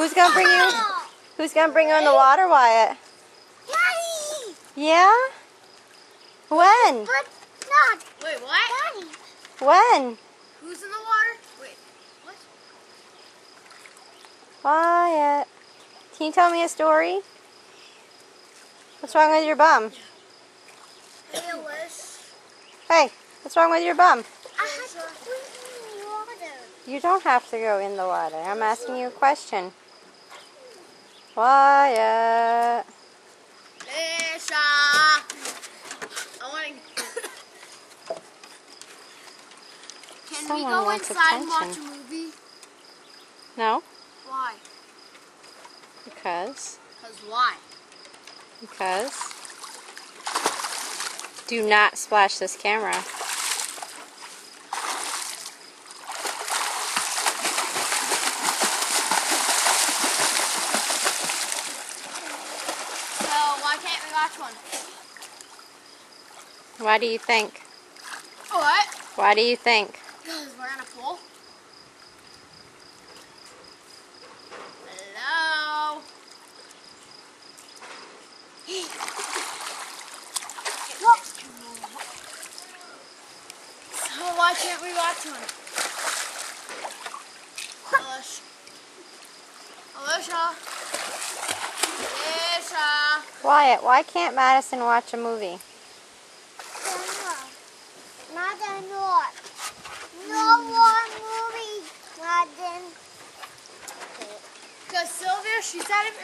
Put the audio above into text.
Who's gonna bring you? Who's gonna bring you in the water, Wyatt? Daddy! Yeah? When? But not. Wait, what? Daddy. When? Who's in the water? Wait, what? Wyatt. Can you tell me a story? What's wrong with your bum? Hey, Alish. Hey, what's wrong with your bum? I had to put in the water. You don't have to go in the water. I'm asking you a question. Wyatt. Alicia. I want to... Can we Someone go wants inside and watch a attention. movie? No? Why? Because. Because why? Because. Do not splash this camera. So why can't we watch one? Why do you think? What? Why do you think? Because we're in a pool. Hello? So why can't we watch one? Alicia. Alicia. Alicia. Wyatt, why can't Madison watch a movie? Not a not. No more movie. Not then. Because Sylvia, she said if